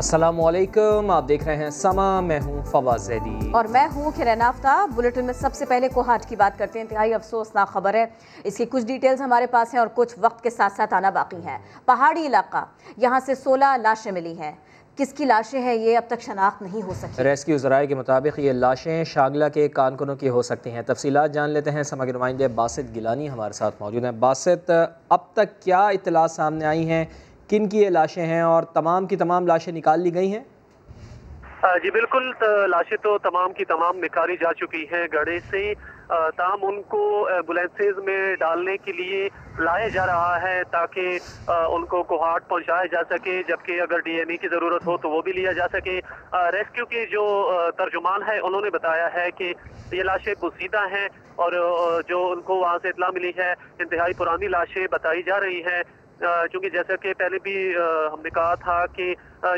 अस्सलामुअलैकुम, आप देख रहे हैं समा। मैं हूं फवाद ज़ैदी और मैं हूं किरण आफ्ताब। बुलेटिन में सबसे पहले कोहाट की बात करते हैं। इंतहाई अफसोसनाक खबर है, इसकी कुछ डिटेल्स हमारे पास हैं और कुछ वक्त के साथ साथ आना बाकी है। पहाड़ी इलाका, यहाँ से 16 लाशें मिली हैं। किसकी लाशें हैं ये अब तक शनाख्त नहीं हो सकी। रेस्क्यू ज़राए के मुताबिक ये लाशें शांगला के कानकुनों की हो सकती हैं। तफसीलात जान लेते हैं। समा के नुमाइंदे बासित गिलानी हमारे साथ मौजूद हैं। बासित, अब तक क्या इत्तलात सामने आई हैं, किन की ये लाशें हैं और तमाम की तमाम लाशें निकाल ली गई हैं? जी बिल्कुल, लाशें तो तमाम की तमाम निकाली जा चुकी हैं गढ़े से। ताम उनको एम्बुलेंसेज में डालने के लिए लाया जा रहा है ताकि उनको कोहाट पहुंचाया जा सके, जबकि अगर डीएनए की ज़रूरत हो तो वो भी लिया जा सके। रेस्क्यू के जो तर्जुमान है उन्होंने बताया है कि ये लाशें पोशीदा हैं और जो उनको वहाँ से इत्तला मिली है इंतहाई पुरानी लाशें बताई जा रही हैं, क्योंकि जैसा कि पहले भी हमने कहा था कि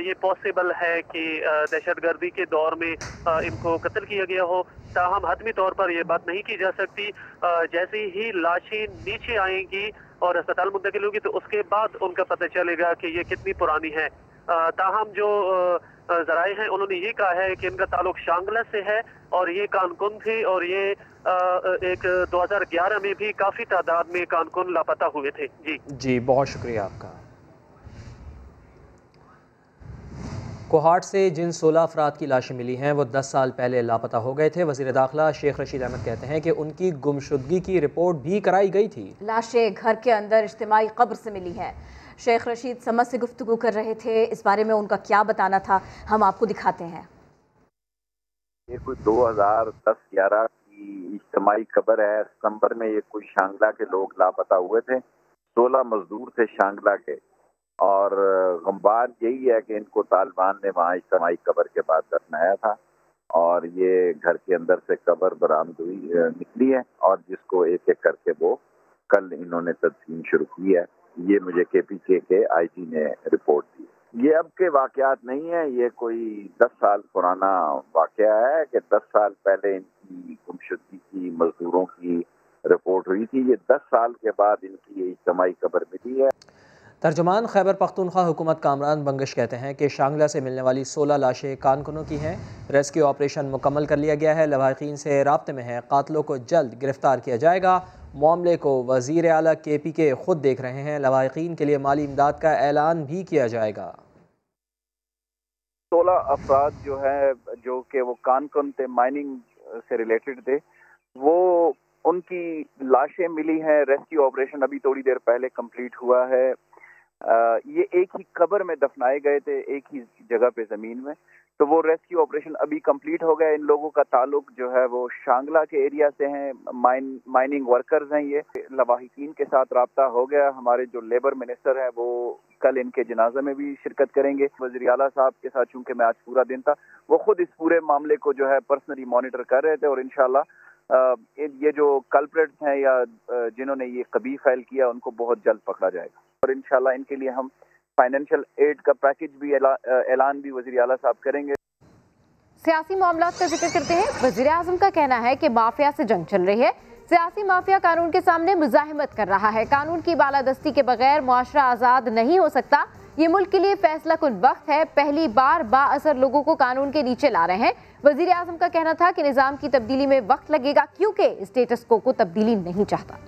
ये पॉसिबल है कि दहशतगर्दी के दौर में इनको कत्ल किया गया हो। ताहम हतमी तौर पर यह बात नहीं की जा सकती। जैसे ही लाशें नीचे आएंगी और अस्पताल मुंतकिल होगी तो उसके बाद उनका पता चलेगा कि ये कितनी पुरानी है। ताहम जो जराए हैं उन्होंने ये कहा है कि इनका ताल्लुक शांगला से है और ये कानकुन थे और ये एक 2011 में भी काफ़ी तादाद में कानकुन लापता हुए थे। जी बहुत शुक्रिया आपका। कोहाट से जिन 16 अफराद की लाशें मिली हैं वो 10 साल पहले लापता हो गए थे। वज़ीर दाखिला शेख रशीद अहमद कहते हैं कि उनकी गुमशुदगी की रिपोर्ट भी कराई गई थी। लाशें घर के अंदर इज्तिमाई कब्र से मिली हैं। शेख रशीद समझ से गुफ्तगू कर रहे थे, इस बारे में उनका क्या बताना था हम आपको दिखाते हैं। ये कोई 2010-11 की इज्तिमाई कब्र है। सितंबर में ये कोई शांगला के लोग लापता हुए थे। 16 मजदूर थे शांगला के और गमबान यही है कि इनको तालिबान ने वहाँ इज्तिमाई कब्र के बाद दफनाया था और ये घर के अंदर से कब्र बरामद हुई निकली है और जिसको एक एक करके वो कल इन्होंने तदफीन शुरू की है। ये मुझे KPK के IG ने रिपोर्ट दी। ये अब के वाकयात नहीं है, ये कोई 10 साल पुराना वाकया है कि 10 साल पहले इनकी गुमशुदगी की मजदूरों की रिपोर्ट हुई थी। ये 10 साल के बाद इनकी ये इज्तिमाई कब्र मिली है। तर्जुमान खैबर पख्तूनख्वा हुकूमत कामरान बंगश कहते हैं कि शांगला से मिलने वाली 16 लाशें कानकुनों की हैं। रेस्क्यू ऑपरेशन मुकम्मल कर लिया गया है। लवाहिकीन से राब्ते में है, कातलों को जल्द गिरफ्तार किया जाएगा। मामले को वज़ीर आला KPK खुद देख रहे हैं। लवाहिकीन के लिए माली इमदाद का ऐलान भी किया जाएगा। 16 अफराद जो है जो कि वो कानकुन थे, माइनिंग से रिलेटेड थे, वो उनकी लाशें मिली हैं। रेस्क्यू ऑपरेशन अभी थोड़ी देर पहले कंप्लीट हुआ है। ये एक ही कब्र में दफनाए गए थे, एक ही जगह पे ज़मीन में, तो वो रेस्क्यू ऑपरेशन अभी कंप्लीट हो गया। इन लोगों का ताल्लुक जो है वो शांगला के एरिया से हैं, माइनिंग वर्कर्स हैं। ये लवाहिकीन के साथ राब्ता हो गया। हमारे जो लेबर मिनिस्टर है वो कल इनके जनाजा में भी शिरकत करेंगे। वज़ीर आला साहब के साथ चूंकि मैं आज पूरा दिन था, वो खुद इस पूरे मामले को जो है पर्सनली मॉनिटर कर रहे थे और इंशाल्लाह ये जो कल्प्रेट्स हैं या जिन्होंने ये कबीह फैल किया उनको बहुत जल्द पकड़ा जाएगा और इंशाल्लाह इनके लिए हम फाइनेंशियल एड का पैकेज भी ऐलान भी वज़ीर आला साहब करेंगे। सियासी मामलात का जिक्र करते हैं। वज़ीर आज़म का कहना है कि माफिया से जंग चल रही है। सियासी माफिया कानून के सामने मुज़ाहिमत कर रहा है। कानून की बालादस्ती के बगैर मुआशरा आज़ाद नहीं हो सकता। ये मुल्क के लिए फैसला कुन वक्त है। पहली बार बाअसर लोगों को कानून के नीचे ला रहे हैं। वज़ीर आज़म का कहना था कि निज़ाम की तब्दीली में वक्त लगेगा क्योंकि स्टेटस को तब्दीली नहीं चाहता।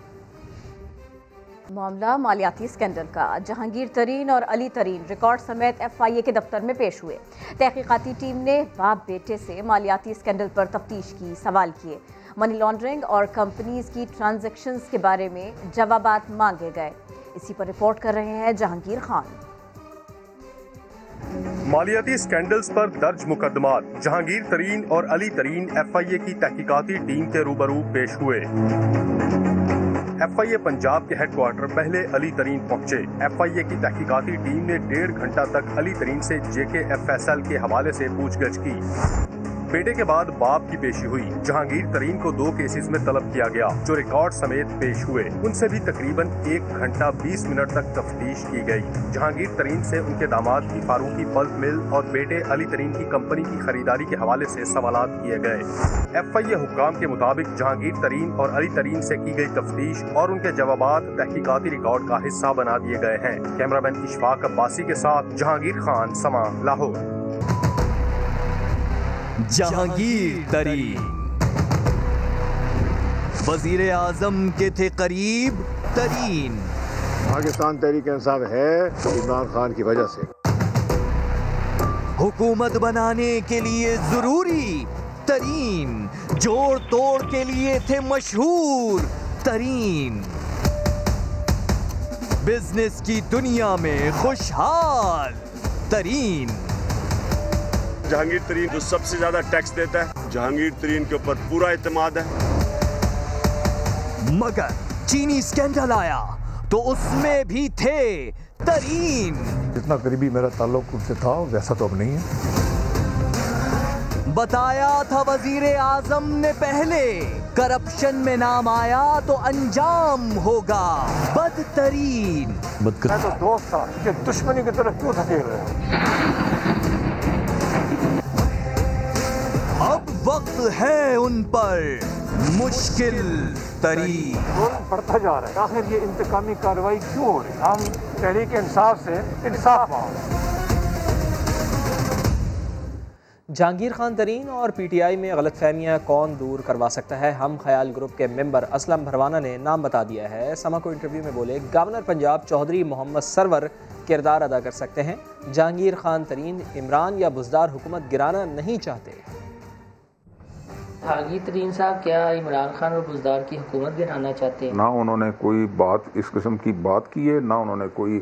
मामला मालियाती स्कैंडल का। जहांगीर तरीन और अली तरीन रिकॉर्ड समेत FIA के दफ्तर में पेश हुए। तहकीकाती टीम ने बाप बेटे से मालियाती स्कैंडल पर तफ्तीश की, सवाल किए। मनी लॉन्ड्रिंग और कंपनीज की ट्रांजैक्शंस के बारे में जवाबात मांगे गए। इसी पर रिपोर्ट कर रहे हैं जहांगीर खान। मालियाती स्कैंडल्स पर दर्ज मुकदमात। जहांगीर तरीन और अली तरीन FIA की तहकीकाती टीम के रूबरू पेश हुए। FIA पंजाब के हेडक्वार्टर पहले अली तरीन पहुंचे। FIA की तहकीकाती टीम ने 1.5 घंटा तक अली तरीन से JKFSL के हवाले से पूछगछ की। बेटे के बाद बाप की पेशी हुई। जहांगीर तरीन को 2 केसेस में तलब किया गया जो रिकॉर्ड समेत पेश हुए। उनसे भी तकरीबन 1 घंटा 20 मिनट तक तफ्तीश की गई। जहांगीर तरीन से उनके दामाद की फारूकी पल्प मिल और बेटे अली तरीन की कंपनी की खरीदारी के हवाले से सवालात किए गए। FIA हुक्काम के मुताबिक जहांगीर तरीन और अली तरीन से की गई तफ्तीश और उनके जवाबात तहकीकाती रिकॉर्ड का हिस्सा बना दिए गए हैं। कैमरामैन इशफाक अब्बासी के साथ जहांगीर खान, समा, लाहौर। जहांगीर तरीन वजीर आजम के थे करीब तरीन। पाकिस्तान तहरीक इंसाफ है इमरान खान की वजह से। हुकूमत बनाने के लिए जरूरी तरीन, जोड़ तोड़ के लिए थे मशहूर तरीन। बिजनेस की दुनिया में खुशहाल तरीन। जहांगीर तरीन जो सबसे ज्यादा टैक्स देता है, जहांगीर तरीन के ऊपर पूरा एतमाद है। मगर चीनी स्कैंडल आया तो उसमें भी थे तरीन। जितना करीबी मेरा ताल्लुक उनसे था वैसा तो अब नहीं है। बताया था वजीर आजम ने पहले, करप्शन में नाम आया तो अंजाम होगा बदतरीन। मैं तो दोस्त था कि दुश्मनी की तरफ क्यों धकेल रहे हैं। अब वक्त है उन पर मुश्किल तरीन। बढ़ता जा रहा है। आखिर ये इंतकामी कार्रवाई क्यों हो रही है? हम तहरीक इंसाफ से इंसाफ मांगते हैं। जहांगीर खान तरीन और PTI में गलतफहमियां कौन दूर करवा सकता है? हम ख्याल ग्रुप के मेंबर असलम भरवाना ने नाम बता दिया है। समा को इंटरव्यू में बोले, गवर्नर पंजाब चौधरी मोहम्मद सरवर किरदार अदा कर सकते हैं। जहांगीर खान तरीन इमरान या बुज़दार हुकूमत गिराना नहीं चाहते। जहांगीर तरीन साहब क्या इमरान खान और बुज़दार की हुकूमत गिराना चाहते हैं? ना उन्होंने कोई बात इस किस्म की बात की है, ना उन्होंने कोई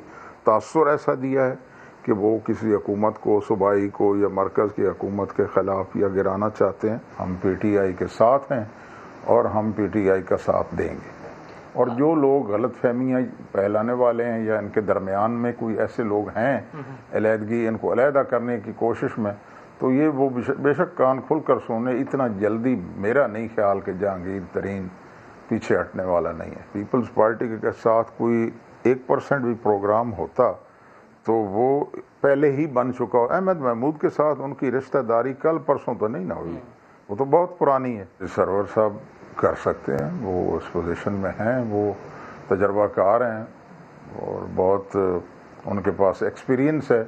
तासुर ऐसा दिया है कि वो किसी हुकूमत को, सूबाई को या मरकज़ की हुकूमत के ख़िलाफ़ या गिराना चाहते हैं। हम PTI के साथ हैं और हम PTI का साथ देंगे। और जो लोग गलत फहमियाँ फैलाने वाले हैं या इनके दरमियान में कोई ऐसे लोग हैं अलहदगी, इनको अलहदा करने की कोशिश में, तो ये वो बेशक कान खुल कर सुने। इतना जल्दी मेरा नहीं ख्याल कि जहांगीर तरीन पीछे हटने वाला नहीं है। पीपल्स पार्टी के साथ कोई 1% भी प्रोग्राम होता तो वो पहले ही बन चुका हो। अहमद महमूद के साथ उनकी रिश्तेदारी कल परसों तो नहीं ना हुई, वो तो बहुत पुरानी है। सरवर साहब कर सकते हैं, वो उस पोजीशन में हैं, वो तजर्बाकार हैं और बहुत उनके पास एक्सपीरियंस है,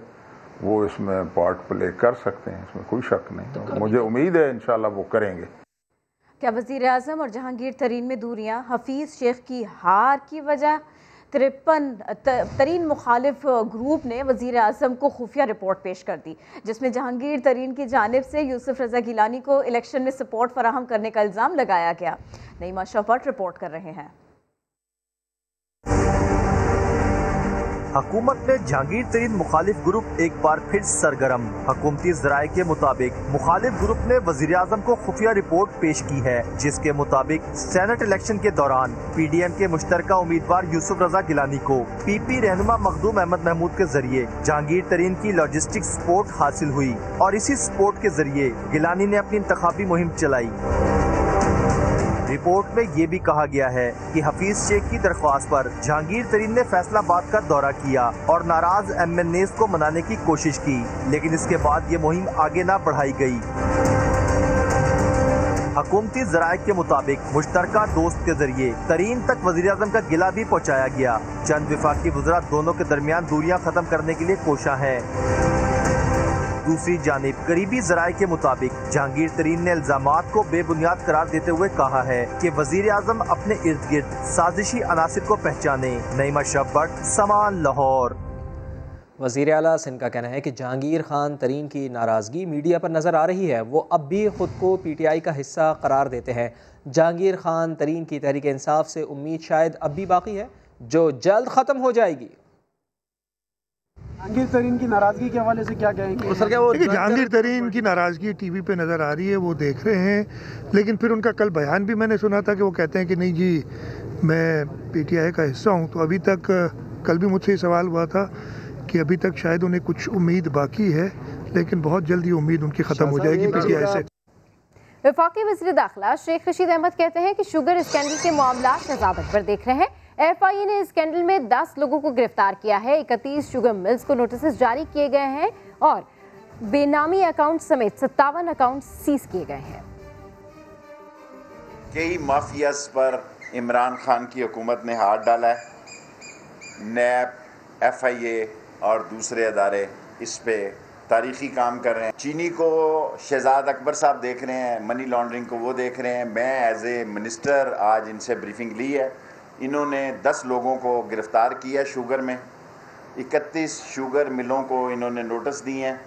वो इसमें पार्ट प्ले कर सकते हैं, इसमें कोई शक नहीं। तो मुझे उम्मीद है इंशाल्लाह वो करेंगे। क्या वज़ीर आज़म और जहांगीर तरीन में दूरियां हफीज़ शेख की हार की वजह? 53 तरीन मुखालिफ ग्रुप ने वज़ीर आज़म को खुफिया रिपोर्ट पेश कर दी, जिसमें जहांगीर तरीन की जानिब से यूसुफ रज़ा गिलानी को इलेक्शन में सपोर्ट फराहम करने का इल्ज़ाम लगाया गया। नईमा शफट रिपोर्ट कर रहे हैं। हुकूमत में जहांगीर तरीन मुखालिफ ग्रुप एक बार फिर सरगर्म। हुकूमती ज़राए के मुताबिक मुखालिफ ग्रुप ने वज़ीर आज़म को खुफिया रिपोर्ट पेश की है, जिसके मुताबिक सेनेट इलेक्शन के दौरान PDM के मुश्तरका उम्मीदवार यूसुफ रज़ा गिलानी को PP रहनुमा मखदूम अहमद महमूद के जरिए जहांगीर तरीन की लॉजिस्टिक सपोर्ट हासिल हुई और इसी सपोर्ट के जरिए गिलानी ने अपनी इंतखाबी मुहिम चलाई। रिपोर्ट में ये भी कहा गया है कि हफीज शेख की दरख्वास्त पर जहांगीर तरीन ने फैसलाबाद का दौरा किया और नाराज MNAs को मनाने की कोशिश की, लेकिन इसके बाद ये मुहिम आगे ना बढ़ाई गई। हुकूमती ज़राए के मुताबिक मुश्तरका दोस्त के जरिए तरीन तक वज़ीर आज़म का गिला भी पहुँचाया गया। चंद विफाकी वज़रा दोनों के दरमियान दूरियां खत्म करने के लिए कोशा है। दूसरी जानिब करीबी ज़राए के मुताबिक जहांगीर तरीन ने इल्ज़ामात को बेबुनियाद करार देते हुए कहा है कि वज़ीर आज़म अपने इर्द गिर्द साजिशी अनासिर को पहचाने। नईमा शफट, समान, लाहौर। वज़ीर आला सिंध का कहना है कि जहांगीर खान तरीन की नाराज़गी मीडिया पर नज़र आ रही है। वो अब भी ख़ुद को PTI का हिस्सा करार देते हैं। जहांगीर खान तरीन की तहरीक इंसाफ से उम्मीद शायद अब भी बाकी है, जो जल्द ख़त्म हो जाएगी। जहांगीर तरीन की नाराज़गी के हवाले से क्या कहेंगे? सर, क्या वो जहांगीर तरीन की नाराज़गी TV पे नज़र आ रही है, वो देख रहे हैं, लेकिन फिर उनका कल बयान भी मैंने सुना था कि वो कहते हैं कि नहीं जी मैं PTI का हिस्सा हूँ। तो अभी तक कल भी मुझसे सवाल हुआ था कि अभी तक शायद उन्हें कुछ उम्मीद बाकी है, लेकिन बहुत जल्दी उम्मीद उनकी ख़त्म हो जाएगी PTI से। वफाकी वज़ीर दाखिला शेख रशीद अहमद कहते हैं कि शुगर स्कैंडल के मामला शहजाद अकबर देख रहे हैं। FIA ने स्कैंडल में 10 लोगों को गिरफ्तार किया है। 31 शुगर मिल्स को नोटिस जारी किए गए हैं और बेनामी अकाउंट समेत 57 अकाउंट सीज किए गए हैं। कई माफियाज पर इमरान खान की हुकूमत ने हाथ डाला है। नैब, FIA और दूसरे अदारे इस पे तारीखी काम कर रहे हैं। चीनी को शहजाद अकबर साहब देख रहे हैं, मनी लॉन्ड्रिंग को वो देख रहे हैं। मैं एज ए मिनिस्टर आज इनसे ब्रीफिंग ली है। इन्होंने 10 लोगों को गिरफ्तार किया है शुगर में। 31 शुगर मिलों को इन्होंने नोटिस दिए हैं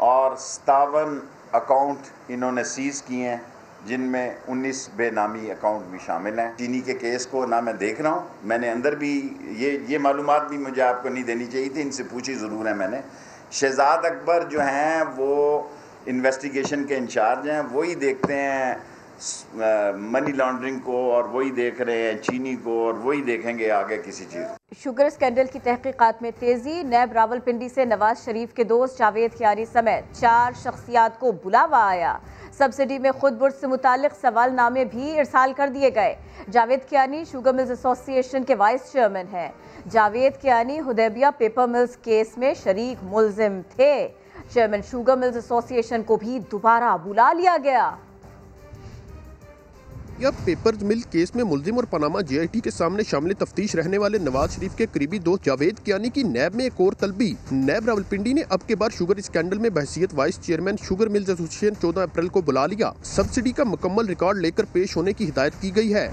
और 57 अकाउंट इन्होंने सीज़ किए हैं, जिनमें 19 बेनामी अकाउंट भी शामिल हैं। चीनी के केस को ना मैं देख रहा हूँ, मैंने अंदर भी ये मालूमात भी मुझे आपको नहीं देनी चाहिए थी, इनसे पूछी ज़रूर है मैंने। शहजाद अकबर जो हैं वो इन्वेस्टिगेशन के इंचार्ज हैं, वही देखते हैं मनी लॉन्ड्रिंग को और वही देख रहे हैं चीनी को और वही देखेंगे आगे किसी चीज़। शुगर स्कैंडल की तहकीकात में तेजी। नैब रावलपिंडी से नवाज शरीफ के दोस्त जावेद कियानी समेत 4 शख्सियात को बुलावा आया। सब्सिडी में खुद बुर्द से मुतालिक सवालनामे भी इरसाल कर दिए गए। Javed Kiani sugar mills association के वाइस चेयरमैन हैं। Javed Kiani Hudaibiya paper mills case में शरीक मुलजिम थे। चेयरमैन शुगर मिल्स एसोसिएशन को भी दोबारा बुला लिया गया। या पेपर मिल केस में मुलजिम और पनामा JIT के सामने शामिल तफ्तीश रहने वाले नवाज शरीफ के करीबी दोस्त जावेद कियानी की नैब में एक और तलबी। नैब रावलपिंडी ने अब के बाद शुगर स्कैंडल में बहसियत vice chairman sugar mills association 14 अप्रैल को बुला लिया। सब्सिडी का मुकम्मल रिकॉर्ड लेकर पेश होने की हिदायत की गई है।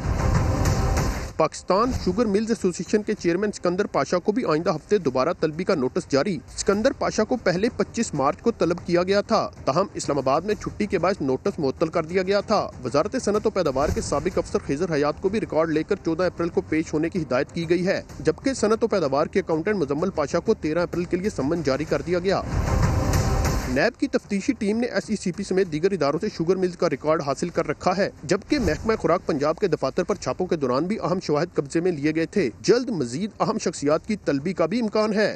पाकिस्तान शुगर मिल्स एसोसिएशन के चेयरमैन सिकंदर पाशा को भी आइंदा हफ्ते दोबारा तलबी का नोटिस जारी। सिकंदर पाशा को पहले 25 मार्च को तलब किया गया था, ताहम इस्लामाबाद में छुट्टी के बाद नोटिस मुअत्तल कर दिया गया था। वजारत सनत और पैदावार के साबिक अफसर खिजर हयात को भी रिकॉर्ड लेकर 14 अप्रैल को पेश होने की हिदायत की गई है, जबकि सनत और पैदावार के अकाउंटेंट मुजम्मल पाशा को 13 अप्रैल के लिए सम्मन जारी कर दिया गया। नैब की तफ्तीशी टीम ने SECP समेत दीगर इदारों से शुगर मिल्स का रिकॉर्ड हासिल कर रखा है, जबकि महकमा खुराक पंजाब के दफातर पर छापों के दौरान भी अहम शवाहिद कब्जे में लिए गए थे। जल्द मजीद अहम शख्सियात की तलबी का भी इम्कान है।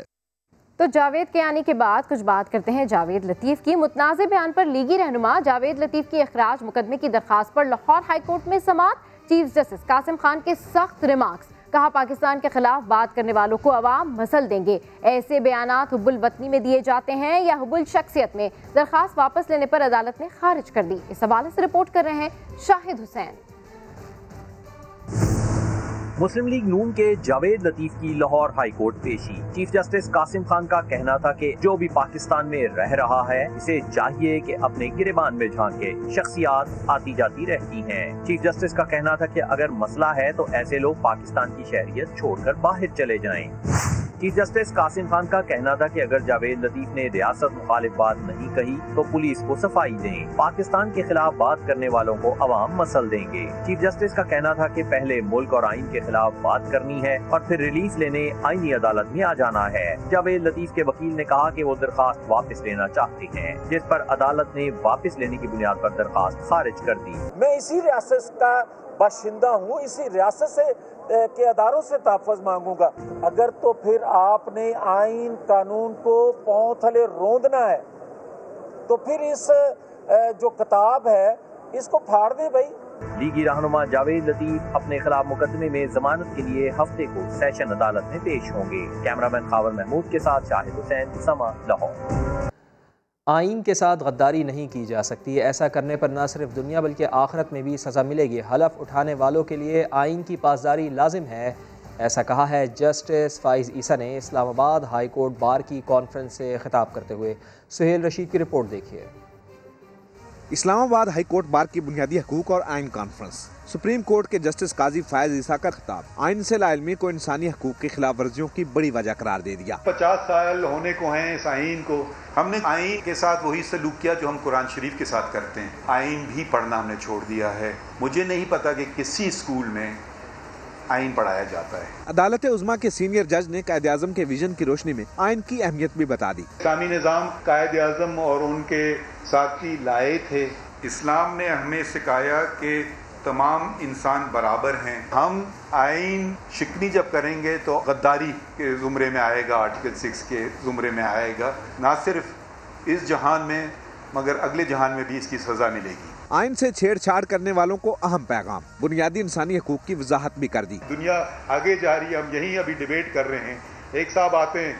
तो जावेद कियानी के बाद कुछ बात करते हैं जावेद लतीफ की। मुतनाज़े बयान पर लीगी रहनुमा जावेद लतीफ की इखराज मुकदमे की दरखास्त पर लाहौर हाईकोर्ट में समाअत। चीफ जस्टिस कासिम खान के सख्त रिमार्क्स। कहा पाकिस्तान के खिलाफ बात करने वालों को अवाम मसल देंगे। ऐसे बयानात हुब्बुल वतनी में दिए जाते हैं या हुब्बुल शख्सियत में। दरखास्त वापस लेने पर अदालत ने खारिज कर दी। इस हवाले से रिपोर्ट कर रहे हैं शाहिद हुसैन। मुस्लिम लीग नून के जावेद लतीफ की लाहौर हाई कोर्ट पेशी। चीफ जस्टिस कासिम खान का कहना था कि जो भी पाकिस्तान में रह रहा है इसे चाहिए कि अपने गिरेबान में झांके। शख्सियात आती जाती रहती हैं। चीफ जस्टिस का कहना था कि अगर मसला है तो ऐसे लोग पाकिस्तान की शहरियत छोड़कर बाहर चले जाएं। चीफ जस्टिस कासिम खान का कहना था कि अगर जावेद लतीफ ने रियासत मुखालिफ बात नहीं कही तो पुलिस को सफाई दें। पाकिस्तान के खिलाफ बात करने वालों को अवाम मसल देंगे। चीफ जस्टिस का कहना था कि पहले मुल्क और आइन के खिलाफ बात करनी है और फिर रिलीफ लेने आईनी अदालत में आ जाना है। जावेद लतीफ के वकील ने कहा कि वो दरखास्त वापस लेना चाहते हैं, जिस पर अदालत ने वापस लेने की बुनियाद पर दरखास्त खारिज कर दी। मैं इसी रियासत का बाशिंदा हूँ, इसी रियासत से के अदारों से तहफ़्फ़ुज़ मांगूंगा। अगर तो फिर आपने आइन कानून को पांव थले रोंदना है तो फिर इस जो किताब है इसको फाड़ दे भाई। लीगी रहनुमा जावेद लतीफ अपने खिलाफ मुकदमे में जमानत के लिए हफ्ते को सेशन अदालत में पेश होंगे। कैमरामैन खावर महमूद के साथ शाहिद हुसैन, समा, लाहौर। आइन के साथ गद्दारी नहीं की जा सकती। ऐसा करने पर न सिर्फ दुनिया बल्कि आखिरत में भी सज़ा मिलेगी। हलफ उठाने वालों के लिए आइन की पासदारी लाजिम है, ऐसा कहा है जस्टिस फाइज ईसा ने इस्लामाबाद हाई कोर्ट बार की कॉन्फ्रेंस से खिताब करते हुए। सुहेल रशीद की रिपोर्ट देखिए। इस्लामाबाद हाई कोर्ट बार की बुनियादी हकूक और आइन कॉन्फ्रेंस। सुप्रीम कोर्ट के जस्टिस काजी फायज ईसा का खिताब। आइन से लाइल्मी को इंसानी हकूक की खिलाफ वर्जियों की बड़ी वजह करार दे दिया। 50 साल होने को हैं इस आइन को। हमने आइन के साथ वही सलूक किया जो हम कुरान शरीफ के साथ करते हैं। आइन भी पढ़ना हमने छोड़ दिया है। मुझे नहीं पता कि किसी स्कूल में आइन पढ़ाया जाता है। अदालत उज़्मा के सीनियर जज ने कायद आज़म के विजन की रोशनी में आइन की अहमियत भी बता दी। इस्लामी निज़ाम कायद आज़म और उनके साथी लाए थे। इस्लाम ने हमें सिखाया कि तमाम इंसान बराबर हैं। हम आइन शिकनी जब करेंगे तो गद्दारी के ज़ुमरे में आएगा, आर्टिकल 6 के ज़ुमरे में आएगा। ना सिर्फ इस जहान में मगर अगले जहान में भी इसकी सज़ा मिलेगी। आइन से छेड़छाड़ करने वालों को अहम पैगाम, बुनियादी इंसानी हकूक की वजाहत भी कर दी। दुनिया आगे जा रही है, हम यही अभी डिबेट कर रहे हैं। एक साहब आते हैं,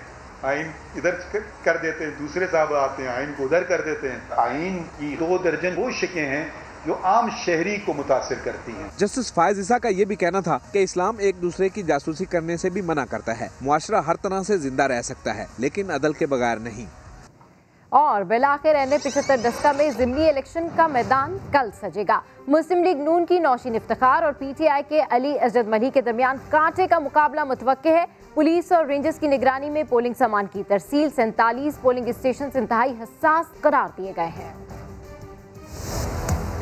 आइन इधर कर देते हैं, दूसरे साहब आते हैं, आइन को उधर कर देते हैं। आइन की 2 दर्जन वो शिकें हैं जो आम शहरी को मुतासिर करती हैं। जस्टिस फायज ईसा का ये भी कहना था कि इस्लाम एक दूसरे की जासूसी करने से भी मना करता है। मुआशरा हर तरह से जिंदा रह सकता है, लेकिन अदल के बगैर नहीं। और बिलाखिर NA-75 डस्का में ज़िमनी इलेक्शन का मैदान कल सजेगा। मुस्लिम लीग नून की नौशीन इफ्तिखार और PTI के अली असद मली के दरमियान कांटे का मुकाबला मुतवक्के है। पुलिस और रेंजर्स की निगरानी में पोलिंग सामान की तरसील, 47 पोलिंग स्टेशन इंतहाई हसास करार दिए गए हैं।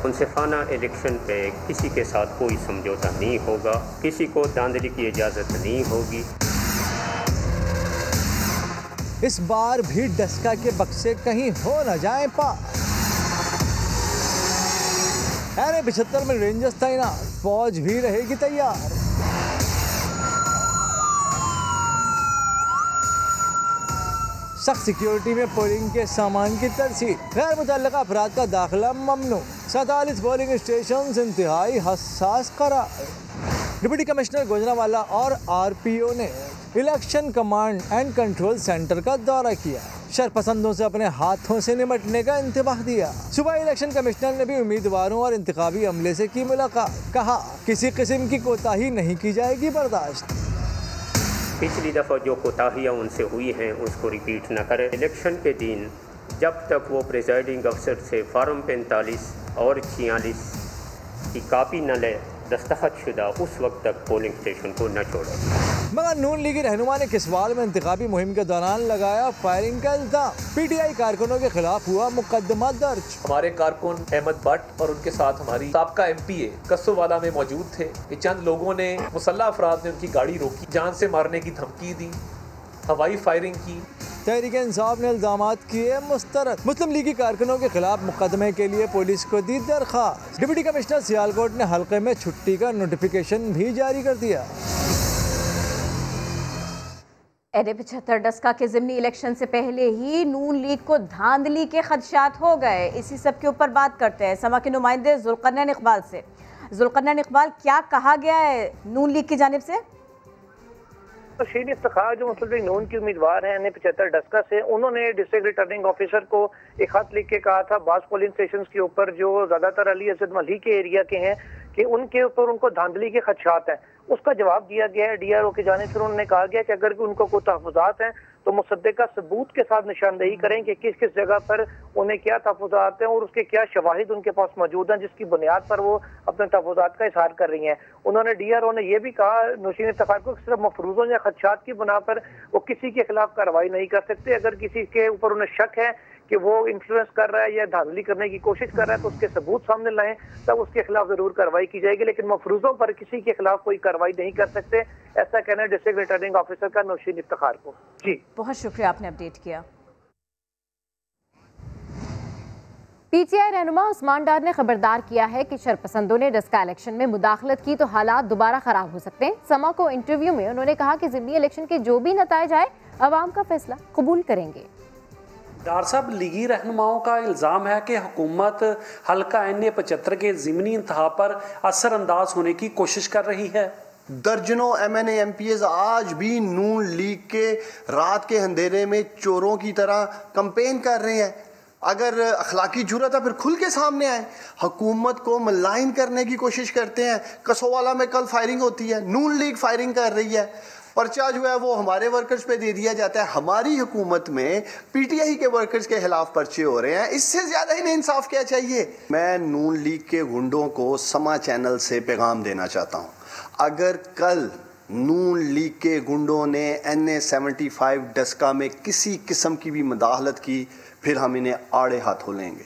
मुनसिफाना इलेक्शन पे किसी के साथ कोई समझौता नहीं होगा, किसी को धांधली की इजाज़त नहीं होगी। इस बार भी डस्का के बक्से कहीं हो न जाए पार। NA-75 में रेंजर्स तैनात, फौज भी रहेगी तैयार। सख्त सिक्योरिटी में पोलिंग के सामान की तरसील, गैर मुतल्लका अफराद का दाखिला ममनू, 47 पोलिंग स्टेशन इंतहाई हसास करार। डिप्टी कमिश्नर गुजरावाला और RPO ने election command and control centre का दौरा किया, शरपसंदों से अपने हाथों से निपटने का इंतबाह दिया। सुबह इलेक्शन कमिश्नर ने भी उम्मीदवारों और इंतखाबी अमले से की मुलाकात, कहा किसी किस्म की कोताही नहीं की जाएगी बर्दाश्त। पिछली दफ़ा जो कोताहियाँ उनसे हुई हैं उसको रिपीट न करें। इलेक्शन के दिन जब तक वो प्रिजाइडिंग अफसर से फार्म 45 और 46 की कापी न ले दस्तखत शुदा, उस वक्त तक पोलिंग स्टेशन को न छोड़े। मगर नून लीगी रहनुमा ने किसवाल में इंतखाबी मुहिम के दौरान लगाया फायरिंग का इल्जाम, PTI कारकुनों के खिलाफ हुआ मुकदमा दर्ज। हमारे कारकुन अहमद भट्ट और उनके साथ हमारी साबका MPA कस्सोवाला में मौजूद थे कि चंद लोगों ने मुसल्लह अफराद ने उनकी गाड़ी रोकी, जान से मारने की धमकी दी, हवाई फायरिंग की। तहरीक इंसाफ ने इल्जामात किए मुस्तरद, मुस्लिम लीगी कारकुनों के खिलाफ मुकदमे के लिए पुलिस को दी दरख्वास्त। डिप्टी कमिश्नर सियालकोट ने हल्के में छुट्टी का नोटिफिकेशन भी जारी कर दिया। NA-75 डस्का के ज़िमनी इलेक्शन से पहले ही नून लीग को धांधली के खदशात हो गए। इसी सब के ऊपर बात करते हैं समा के नुमाइंदे जुल्करनैन इकबाल से। जुल्करनैन इकबाल, क्या कहा गया है नून लीग की जानिब से? नौशीन इफ्तिखार जो मुस्लिम लीग नून की उम्मीदवार हैं NA-75 डस्का से, उन्होंने डिस्ट्रिक्ट रिटर्निंग ऑफिसर को एक खत लिख के कहा था बास पोलिंग स्टेशन के ऊपर जो ज़्यादातर अली असद मली के एरिया के हैं कि उनके ऊपर उनको धांधली के खदशात हैं। उसका जवाब दिया गया है DRO की जानिब से। उन्होंने कहा गया कि अगर उनको कोई तहफ़्फ़ुज़ात हैं तो मुसद्दिक़ा सबूत के साथ निशानदेही करें कि किस किस जगह पर उन्हें क्या तहफ़्फ़ुज़ात हैं और उसके क्या शवाहिद उनके पास मौजूद हैं जिसकी बुनियाद पर वो अपने तहफ़्फ़ुज़ात का इज़हार कर रही हैं। उन्होंने DRO ने यह भी कहा नौशीन इफ्तिखार को सिर्फ मफरूज़ों या खदशात की बुना पर वो किसी के खिलाफ कार्रवाई नहीं कर सकते। अगर किसी के ऊपर उन्हें शक है कि वो इन्फ्लुएंस कर रहा है या धांधली करने की कोशिश कर रहा है तो उसके सबूत सामने लाएं, तब उसके खिलाफ जरूर कार्रवाई की जाएगी, लेकिन मफरूजों पर किसी के खिलाफ कोई कार्रवाई नहीं कर सकते। ऐसा कहना है डिस्ट्रिक्ट रिटर्निंग ऑफिसर का नौशीन इफ्तिखार को। जी बहुत शुक्रिया, आपने अपडेट किया। PTI रहनुमा उस्मान डार ने खबरदार किया है कि शरपसंदों ने डस्का इलेक्शन में मुदाखलत की तो हालात दोबारा खराब हो सकते हैं। समा को इंटरव्यू में उन्होंने कहा कि ज़िमनी इलेक्शन के जो भी नताइज आए अवाम का फैसला कबूल करेंगे। डार साहब, लीगी रहनुमाओं का इल्ज़ाम है कि हुकूमत हल्का NA-75 के ज़िमनी इंतहा पर असरअंदाज होने की कोशिश कर रही है। दर्जनों MNA MPs आज भी नून लीग के रात के अंधेरे में चोरों की तरह कंपेन कर रहे हैं। अगर अखलाकी जुर्रत है फिर खुल के सामने आए, हुकूमत को मलाइन करने की कोशिश करते हैं। कसोवाला में कल फायरिंग होती है, नून लीग फायरिंग कर रही है, पर्चा जो है वो हमारे वर्कर्स पे दे दिया जाता है। हमारी हुकूमत में PTI के वर्कर्स के खिलाफ पर्चे हो रहे हैं। इससे ज्यादा ही इंसाफ क्या चाहिए। मैं नून लीग के गुंडों को समा चैनल से पैगाम देना चाहता हूँ, अगर कल नून लीग के गुंडों ने NA-75 डस्का में किसी किस्म की भी मुदाखलत की फिर हम इन्हें आड़े हाथों लेंगे।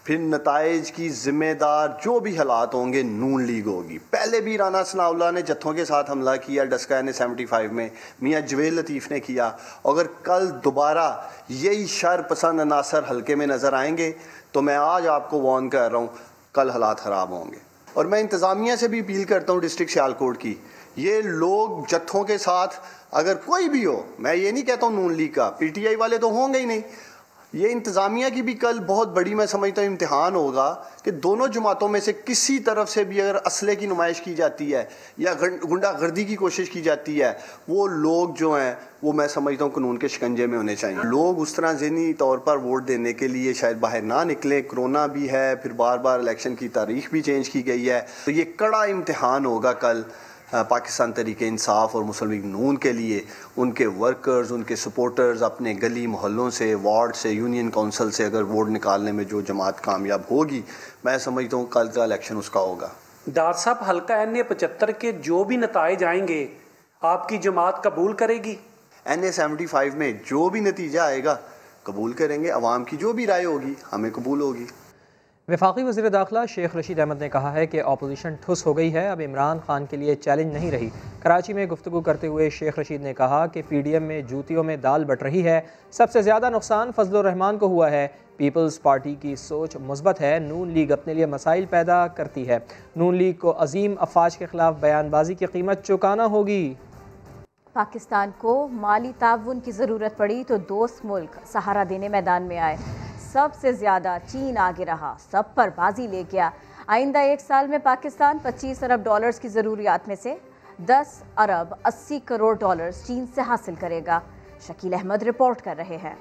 फिर नताइज की जिम्मेदार जो भी हालात होंगे नून लीग होगी। पहले भी राना सनाउल्लाह ने जत्थों के साथ हमला किया डस्का NA-75 में, मियाँ जवेद लतीफ़ ने किया। अगर कल दोबारा यही शर पसंद अनासर हल्के में नज़र आएंगे तो मैं आज आपको वार्न कर रहा हूँ, कल हालात ख़राब होंगे। और मैं इंतज़ामिया से भी अपील करता हूँ डिस्ट्रिक्ट सियालकोट की, ये लोग जत्थों के साथ अगर कोई भी हो, मैं ये नहीं कहता हूँ नून लीग का, PTI वाले तो होंगे ही नहीं, ये इंतज़ामिया की भी कल बहुत बड़ी मैं समझता हूँ इम्तिहान होगा कि दोनों जमातों में से किसी तरफ से भी अगर असले की नुमाइश की जाती है या गुंडागर्दी की कोशिश की जाती है, वो लोग जो हैं वो मैं समझता हूँ कानून के शिकंजे में होने चाहिए। लोग उस तरह ज़हनी तौर पर वोट देने के लिए शायद बाहर ना निकले, कोरोना भी है, फिर बार बार इलेक्शन की तारीख भी चेंज की गई है, तो ये कड़ा इम्तिहान होगा कल पाकिस्तान तहरीक इंसाफ और मुस्लिम लीग नून के लिए। उनके वर्कर्स, उनके सपोर्टर्स अपने गली मोहल्लों से, वार्ड से, यूनियन काउंसिल से अगर वोट निकालने में जो जमात कामयाब होगी, मैं समझता हूँ कल का इलेक्शन उसका होगा। डार साहब, हल्का NA 75 के जो भी नताइज आएंगे आपकी जमात कबूल करेगी? NA 75 में जो भी नतीजा आएगा कबूल करेंगे, अवाम की जो भी राय होगी हमें कबूल होगी। वफाकी वज़ीर दाखिला शेख रशीद अहमद ने कहा है कि अपोजिशन ठुस हो गई है, अब इमरान खान के लिए चैलेंज नहीं रही। कराची में गुफ्तगू करते हुए शेख रशीद ने कहा कि PDM में जूतियों में दाल बट रही है। सबसे ज़्यादा नुकसान फजलुर रहमान को हुआ है। पीपल्स पार्टी की सोच मुस्बत है, नून लीग अपने लिए मसाइल पैदा करती है। नून लीग को अजीम अफवाज के खिलाफ बयानबाजी की कीमत चुकाना होगी। पाकिस्तान को माली ताउन की ज़रूरत पड़ी तो दोस्त मुल्क सहारा देने मैदान में आए। सबसे ज़्यादा चीन आगे रहा, सब पर बाजी ले गया। आइंदा 1 साल में पाकिस्तान 25 अरब डॉलर्स की ज़रूरियात में से 10 अरब 80 करोड़ डॉलर्स चीन से हासिल करेगा। शकील अहमद रिपोर्ट कर रहे हैं।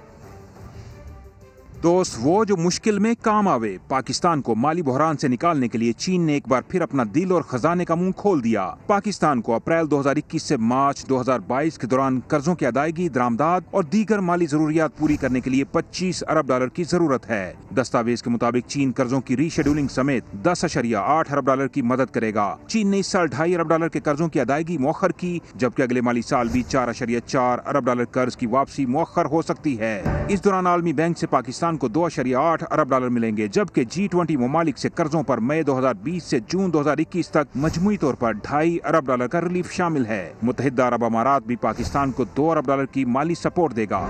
दोस्त वो जो मुश्किल में काम आवे। पाकिस्तान को माली बहरान से निकालने के लिए चीन ने एक बार फिर अपना दिल और खजाने का मुंह खोल दिया। पाकिस्तान को अप्रैल 2021 से मार्च 2022 के दौरान कर्जों की अदायगी, दरामदाद और दीगर माली जरूरियात पूरी करने के लिए 25 अरब डॉलर की जरूरत है। दस्तावेज के मुताबिक चीन कर्जों की रीशेड्यूलिंग समेत 10.8 अरब डॉलर की मदद करेगा। चीन ने इस साल 2.5 अरब डॉलर के कर्जों की अदायगी मौखर की, जबकि अगले माली साल भी 4.4 अरब डॉलर कर्ज की वापसी मौखर हो सकती है। इस दौरान आलमी बैंक से पाकिस्तान को 2.8 अरब डॉलर मिलेंगे, जबकि G20 ममालिक से कर्जों पर मई 2020 से जून 2021 तक मजमूई तौर पर 2.5 अरब डॉलर का रिलीफ शामिल है। मुत्तहिदा अरब अमारात भी पाकिस्तान को 2 अरब डॉलर की माली सपोर्ट देगा।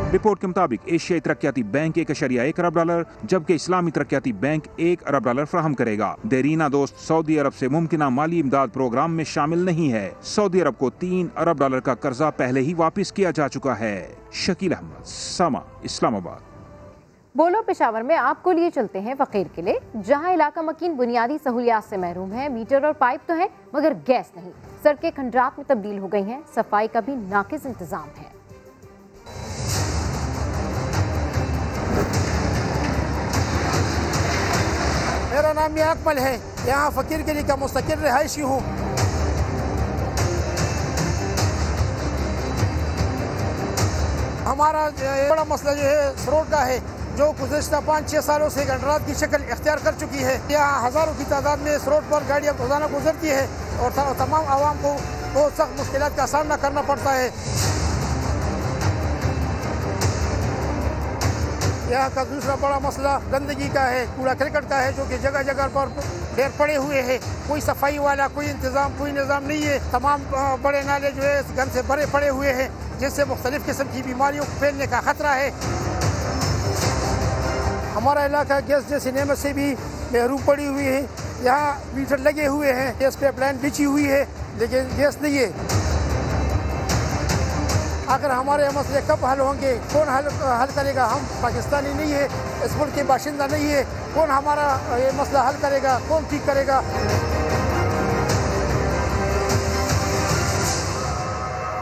रिपोर्ट के मुताबिक एशियाई तरक्याती बैंक 1.1 अरब डॉलर, जबकि इस्लामी तरक्याती बैंक 1 अरब डॉलर फराहम करेगा। देरीना दोस्त सऊदी अरब से मुमकिना माली इमदाद प्रोग्राम में शामिल नहीं है। सऊदी अरब को 3 अरब डॉलर का कर्जा पहले ही वापस किया जा चुका है। शकील अहमद, समा, इस्लामाबाद। बोलो पेशावर में आपको लिए चलते हैं फकीर किले, जहां इलाका मकीन बुनियादी सहूलियात से महरूम है। मीटर और पाइप तो है मगर गैस नहीं। सड़कें खंडरात में तब्दील हो गई हैं, सफाई का भी नाकिस इंतजाम है। मेरा नाम मियां अकमल है, यहाँ फकीर किले का मुस्तकिल रिहायशी हूँ। हमारा बड़ा मसला जो है रोड का है, जो गुज़श्ता 5-6 सालों से गंडरात की शक्ल इख्तियार कर चुकी है। यहाँ हज़ारों की तादाद में इस रोड पर गाड़ियाँ रोजाना गुजरती है और तमाम आवाम को बहुत सख्त मुश्किलात का सामना करना पड़ता है। यहाँ का दूसरा बड़ा मसला गंदगी का है, कूड़ा करकट का है, जो कि जगह जगह पर ढेर पड़े हुए हैं। कोई सफाई वाला कोई निज़ाम नहीं है। तमाम बड़े नाले जो है गंद से भरे पड़े हुए हैं, जिससे मुख्तलिफ किस्म की बीमारियों को फैलने का खतरा है। हमारा इलाका गैस जैसी नेमत से भी महरूम पड़ी हुई है। यहाँ मीटर लगे हुए हैं, गैस पाइपलाइन बिछी हुई है, लेकिन गैस नहीं है। अगर हमारे मसले कब हल होंगे, कौन हल करेगा? हम पाकिस्तानी नहीं है, इस मुल्क के बाशिंदा नहीं है, कौन हमारा ये मसला हल करेगा, कौन ठीक करेगा?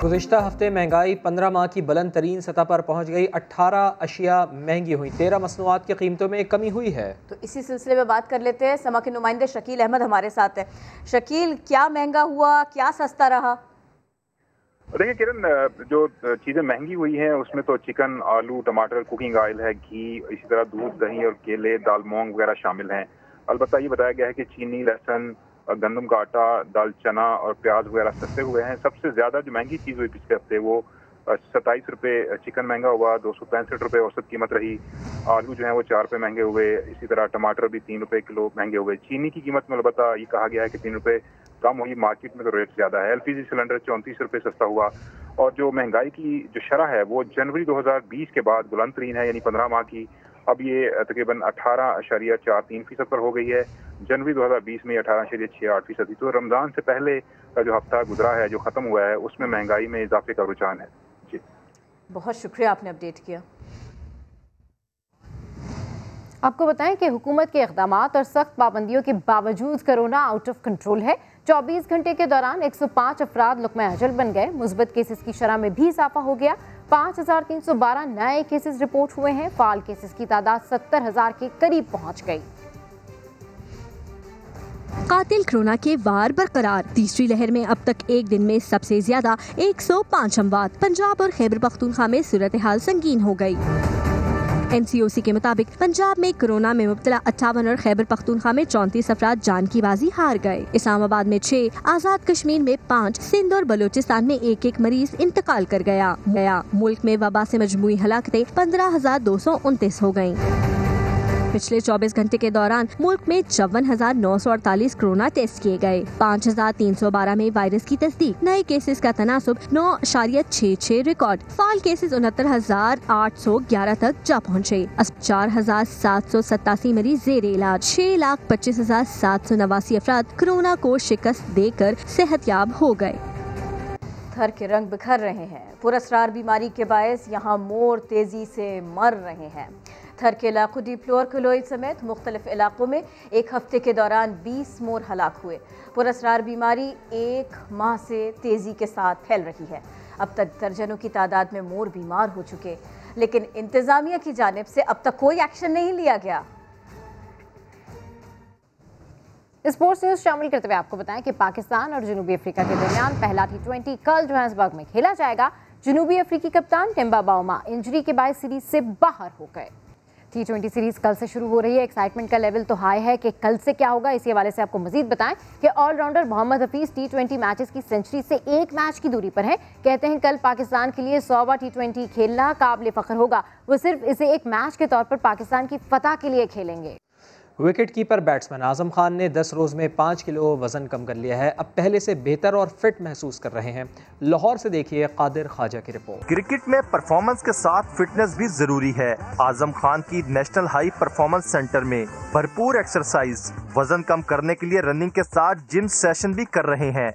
गुज़िश्ता हफ्ते महंगाई 15 माह की बुलंद तरीन सतह पर पहुँच गई। 18 अशिया महंगी हुई, 13 मसनूआत की कीमतों में कमी हुई है। तो इसी सिलसिले में बात कर लेते हैं। समा के नुमाइंदे शकील अहमद हमारे साथ है। शकील, क्या महंगा हुआ, क्या सस्ता रहा? देखिए किरण, जो चीज़ें महंगी हुई हैं उसमें तो चिकन, आलू, टमाटर, कुकिंग ऑयल है, घी, इसी तरह दूध, दही और केले, दाल मूंग वगैरह शामिल हैं। अलबत्ता ये बताया गया है कि चीनी, लहसुन, गंदम का आटा, दाल चना और प्याज वगैरह सस्ते हुए हैं। सबसे ज़्यादा जो महंगी चीज़ हुई पिछले हफ्ते वो 27 रुपये चिकन महंगा हुआ, 265 रुपये औसत कीमत रही। आलू जो है वो 4 रुपये महंगे हुए, इसी तरह टमाटर भी 3 रुपये किलो महंगे हुए। चीनी की कीमत में अलबत्ता ये कहा गया है कि 3 रुपये कम हुई, मार्केट में तो रेट ज़्यादा है। LPG सिलेंडर 34 रुपये सस्ता हुआ। और जो महंगाई की जो शरह है वो जनवरी 2020 के बाद बुलंद तरीन है, यानी 15 माह की। अब ये तकरीबन 18.43% पर हो गई है। जनवरी 2020 में 18.68% थी। तो रमज़ान से पहले का जो हफ्ता गुजरा है, जो ख़त्म हुआ है, उसमें महंगाई में इजाफे का रुझान है। जी, बहुत शुक्रिया, आपने अपडेट किया। आपको बताएं कि हुकूमत के इक़दामात और सख्त पाबंदियों के बावजूद कोरोना आउट ऑफ कंट्रोल है। 24 घंटे के दौरान 105 अफराद लुक़्मा अजल बन गए। मुस्बत केसेस की शरह में भी इजाफा हो गया। 5312 नए केसेस रिपोर्ट हुए हैं। फाल केसेस की तादाद 70,000 के करीब पहुँच गई। कातिल कोरोना के वार बरकरार। तीसरी लहर में अब तक एक दिन में सबसे ज्यादा 105 अमवात। पंजाब और खैबर पख्तूनख्वा में सूरत हाल संगीन हो गई। NCOC के मुताबिक पंजाब में कोरोना में मुब्तला 58 और खैबर पख्तूनख्वा में 34 अफराद जान की बाजी हार गए। इस्लामाबाद में 6, आजाद कश्मीर में 5, सिंध और बलूचिस्तान में एक मरीज इंतकाल कर गया। मुल्क में वबा से मजमूई हलाकतें 15,229 हो गयी। पिछले 24 घंटे के दौरान मुल्क में 54,948 कोरोना टेस्ट किए गए। 5,312 में वायरस की तस्दीक। नए केसेस का तनासुब 9.66 रिकॉर्ड। फाल केसेस 69,811 तक जा पहुँचे। 4,787 मरीज जेर इलाज। 6,25,789 अफराद कोरोना को शिकस्त देकर सेहतयाब हो गए। थर के रंग बिखर रहे हैं। पुरअसरार बीमारी के बायस यहाँ मोर तेजी से मर रहे हैं। थर के इलाकों डिप्लोर क्लोइड समेत मुख्तलिफ इलाकों में एक हफ्ते के दौरान 20 मोर हलाक हुए। पुरअसरार बीमारी एक माह से तेजी के साथ फैल रही है। अब तक दर्जनों की तादाद में मोर बीमार हो चुके, लेकिन इंतजामिया की जानिब से अब तक कोई एक्शन नहीं लिया गया। स्पोर्ट्स न्यूज शामिल करते हुए आपको बताएं कि पाकिस्तान और जनूबी अफ्रीका के दरमियान पहला T20 कल जोहान्सबर्ग में खेला जाएगा। जनूबी अफ्रीकी कप्तान टिम्बा बाउमा इंजरी के बाद सीरीज से बाहर हो गए। T20 सीरीज कल से शुरू हो रही है। एक्साइटमेंट का लेवल तो हाई है कि कल से क्या होगा। इसी हवाले से आपको मजीद बताएं कि allrounder Mohammad Hafeez T20 matches की सेंचुरी से एक मैच की दूरी पर है। कहते हैं कल पाकिस्तान के लिए 100वां T20 खेलना काबिल फख्र होगा। वो सिर्फ इसे एक मैच के तौर पर पाकिस्तान की फतह के लिए खेलेंगे। Wicket keeper batsman Azam Khan ने 10 रोज़ में 5 किलो वज़न कम कर लिया है। अब पहले से बेहतर और फिट महसूस कर रहे हैं। लाहौर से देखिए कादिर ख्वाजा की रिपोर्ट। क्रिकेट में परफॉर्मेंस के साथ फिटनेस भी जरूरी है। आजम खान की नेशनल हाई परफॉर्मेंस सेंटर में भरपूर एक्सरसाइज, वजन कम करने के लिए रनिंग के साथ जिम सेशन भी कर रहे हैं।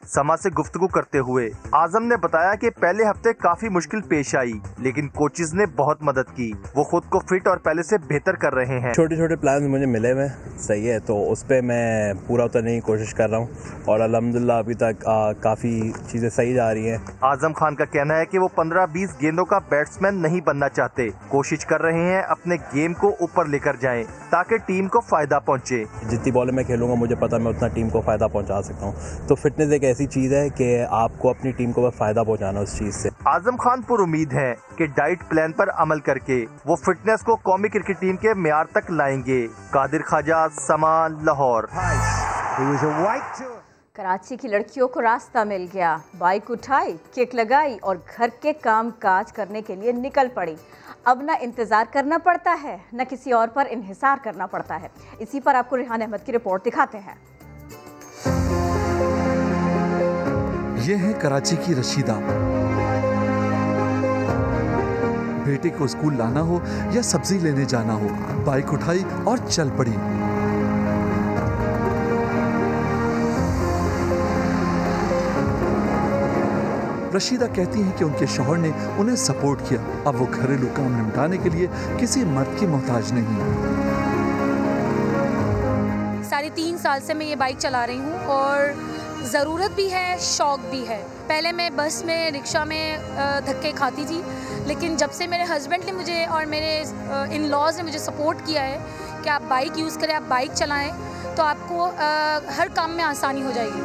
समा से गुफ्तगू करते हुए आजम ने बताया कि पहले हफ्ते काफी मुश्किल पेश आई, लेकिन कोचेज ने बहुत मदद की। वो खुद को फिट और पहले से बेहतर कर रहे हैं। छोटे छोटे प्लान मुझे मिले हुए सही है, तो उस पर मैं पूरा उतरने की कोशिश कर रहा हूँ और अल्हम्दुलिल्लाह अभी तक काफी चीजें सही जा रही हैं। आजम खान का कहना है कि वो 15-20 गेंदों का बैट्समैन नहीं बनना चाहते। कोशिश कर रहे हैं अपने गेम को ऊपर लेकर जाएं ताकि टीम को फायदा पहुँचे। जितनी बॉलें मैं खेलूंगा मुझे पता मैं उतना टीम को फायदा पहुँचा सकता हूँ। तो फिटनेस एक ऐसी चीज है कि आपको अपनी टीम को फायदा पहुंचाना उस चीज से। आजम खान पर उम्मीद है कि डाइट प्लान पर अमल करके वो फिटनेस को कौमी क्रिकेट टीम के मेयार तक लाएंगे। कादिर ख्वाजा, समा, लाहौर। कराची की लड़कियों को रास्ता मिल गया। बाइक उठाई, किक लगाई और घर के काम काज करने के लिए निकल पड़ी। अब न इंतजार करना पड़ता है, न किसी और पर इन्हिसार करना पड़ता है। इसी पर आपको रेहान अहमद की रिपोर्ट दिखाते हैं। ये है कराची की रशीदा। बेटे को स्कूल लाना हो या सब्जी लेने जाना हो, बाइक उठाई और चल पड़ी। रशीदा कहती हैं कि उनके शौहर ने उन्हें सपोर्ट किया। अब वो घरेलू काम निपटाने के लिए किसी मर्द की मोहताज नहीं। 3.5 साल से मैं ये बाइक चला रही हूँ और ज़रूरत भी है, शौक़ भी है। पहले मैं बस में, रिक्शा में धक्के खाती थी, लेकिन जब से मेरे हस्बैंड ने मुझे और मेरे इन लॉज ने मुझे सपोर्ट किया है कि आप बाइक यूज़ करें, आप बाइक चलाएं, तो आपको हर काम में आसानी हो जाएगी।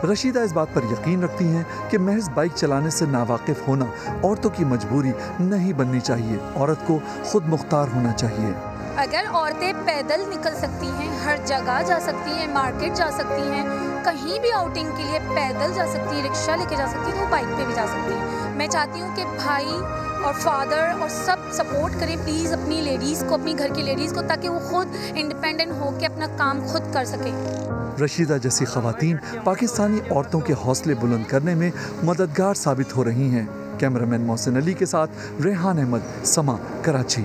रशीदा इस बात पर यकीन रखती हैं कि महज बाइक चलाने से नावाकिफ होना औरतों की मजबूरी नहीं बननी चाहिए। औरत को खुद मुख्तार होना चाहिए। अगर औरतें पैदल निकल सकती हैं, हर जगह जा सकती हैं, मार्केट जा सकती हैं, कहीं भी आउटिंग के लिए पैदल जा सकती हैं, रिक्शा लेके जा सकती हैं, तो बाइक पे भी जा सकती हैं। मैं चाहती हूँ कि भाई और फादर और सब सपोर्ट करें प्लीज़ अपनी लेडीज़ को, अपनी घर की लेडीज़ को, ताकि वो खुद इंडिपेंडेंट हो के अपना काम खुद कर सकें। रशीदा जैसी खवातीन पाकिस्तानी औरतों के हौसले बुलंद करने में मददगार साबित हो रही हैं। कैमरामैन मोहसिन अली के साथ रेहान अहमद, समा, कराची।